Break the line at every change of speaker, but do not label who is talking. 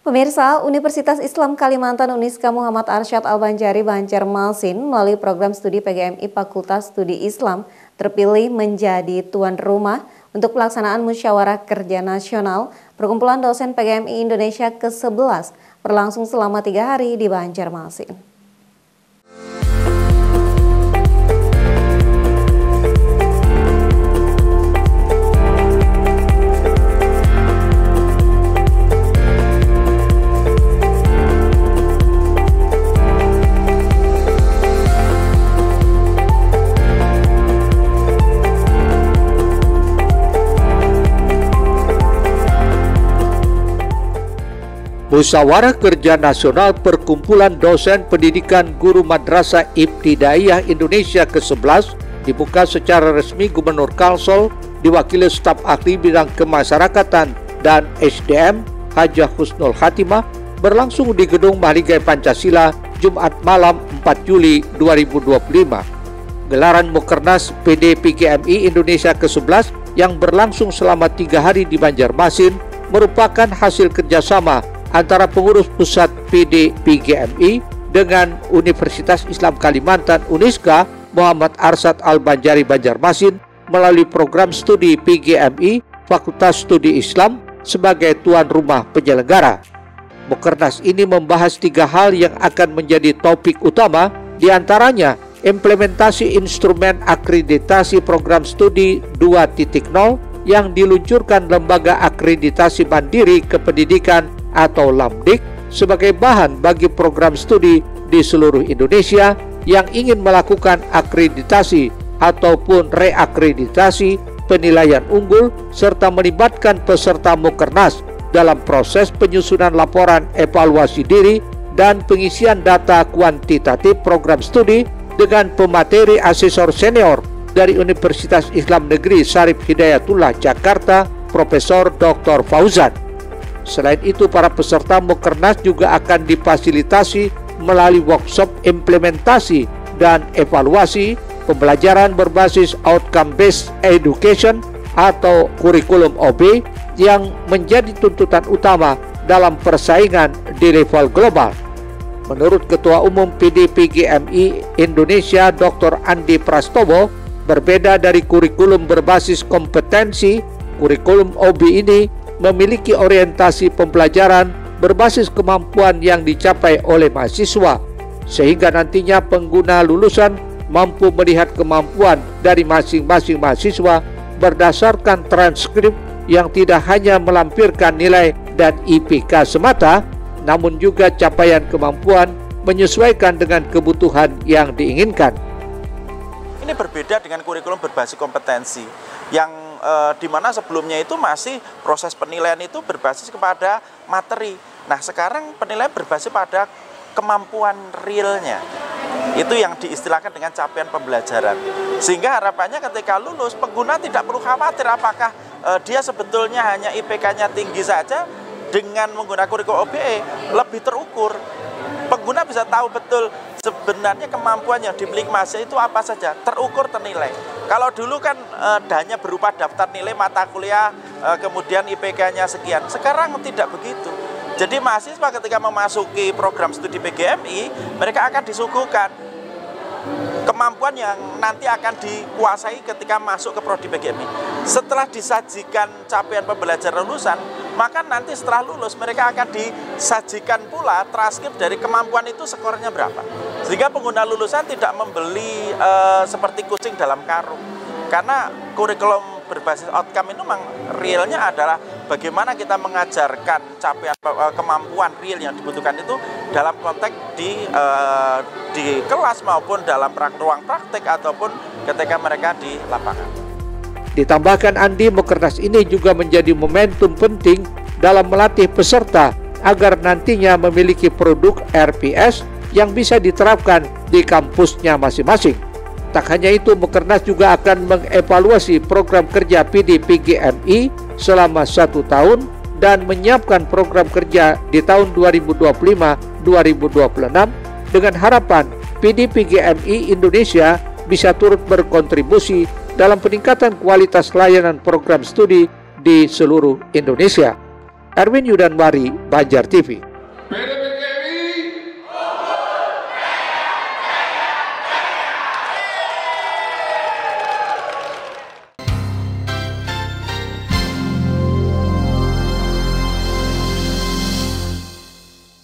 Pemirsa, Universitas Islam Kalimantan Uniska Muhammad Arsyad Al-Banjari Banjarmasin melalui program studi PGMI Fakultas Studi Islam terpilih menjadi tuan rumah untuk pelaksanaan musyawarah kerja nasional perkumpulan dosen PGMI Indonesia ke-11 berlangsung selama 3 hari di Banjarmasin.
Musyawarah Kerja Nasional Perkumpulan Dosen Pendidikan Guru Madrasah Ibtidaiyah Indonesia ke-11 dibuka secara resmi Gubernur Kalsel diwakili staf ahli bidang kemasyarakatan dan SDM Hajah Husnul Khatimah berlangsung di Gedung Mahligai Pancasila Jumat malam 4 Juli 2025. Gelaran Mukernas PD PGMI Indonesia ke-11 yang berlangsung selama 3 hari di Banjarmasin merupakan hasil kerjasama antara pengurus pusat PD PGMI dengan Universitas Islam Kalimantan Uniska Muhammad Arsyad Al-Banjari Banjarmasin melalui program studi PGMI Fakultas Studi Islam sebagai tuan rumah penyelenggara. Mukernas ini membahas 3 hal yang akan menjadi topik utama, diantaranya implementasi instrumen akreditasi program studi 2.0 yang diluncurkan Lembaga Akreditasi Mandiri Kependidikan atau LAMDIK sebagai bahan bagi program studi di seluruh Indonesia yang ingin melakukan akreditasi ataupun reakreditasi penilaian unggul serta melibatkan peserta Mukernas dalam proses penyusunan laporan evaluasi diri dan pengisian data kuantitatif program studi dengan pemateri asesor senior dari Universitas Islam Negeri Syarif Hidayatullah Jakarta, Profesor Dr. Fauzan. Selain itu, para peserta Mukernas juga akan difasilitasi melalui workshop implementasi dan evaluasi pembelajaran berbasis outcome based education atau kurikulum OB yang menjadi tuntutan utama dalam persaingan di level global. Menurut Ketua Umum PD PGMI Indonesia Dr. Andi Prastowo, berbeda dari kurikulum berbasis kompetensi, kurikulum OB ini memiliki orientasi pembelajaran berbasis kemampuan yang dicapai oleh mahasiswa, sehingga nantinya pengguna lulusan mampu melihat kemampuan dari masing-masing mahasiswa berdasarkan transkrip yang tidak hanya melampirkan nilai dan IPK semata, namun juga capaian kemampuan menyesuaikan dengan kebutuhan yang diinginkan.
Ini berbeda dengan kurikulum berbasis kompetensi yang di mana sebelumnya itu masih proses penilaian itu berbasis kepada materi. Nah, sekarang penilaian berbasis pada kemampuan realnya. Itu yang diistilahkan dengan capaian pembelajaran. Sehingga harapannya ketika lulus, pengguna tidak perlu khawatir apakah dia sebetulnya hanya IPK-nya tinggi saja. Dengan menggunakan kurikulum OBE lebih terukur. Pengguna bisa tahu betul sebenarnya kemampuan yang dimiliki mahasiswa itu apa saja, terukur, ternilai. Kalau dulu kan hanya berupa daftar nilai mata kuliah, kemudian IPK-nya sekian. Sekarang tidak begitu. Jadi mahasiswa ketika memasuki program studi PGMI, mereka akan disuguhkan kemampuan yang nanti akan dikuasai ketika masuk ke prodi PGMI. Setelah disajikan capaian pembelajaran lulusan, maka nanti setelah lulus mereka akan disajikan pula transkrip dari kemampuan itu skornya berapa. Sehingga pengguna lulusan tidak membeli seperti kucing dalam karung. Karena kurikulum berbasis outcome itu memang realnya adalah bagaimana kita mengajarkan capaian kemampuan real yang dibutuhkan itu dalam konteks di kelas maupun dalam ruang praktek ataupun ketika mereka di lapangan.
Ditambahkan Andi, Mukernas ini juga menjadi momentum penting dalam melatih peserta agar nantinya memiliki produk RPS yang bisa diterapkan di kampusnya masing-masing. Tak hanya itu, Mukernas juga akan mengevaluasi program kerja PD PGMI selama 1 tahun dan menyiapkan program kerja di tahun 2025-2026 dengan harapan PD PGMI Indonesia bisa turut berkontribusi dalam peningkatan kualitas layanan program studi di seluruh Indonesia. Erwin Yudanwari, Banjar TV.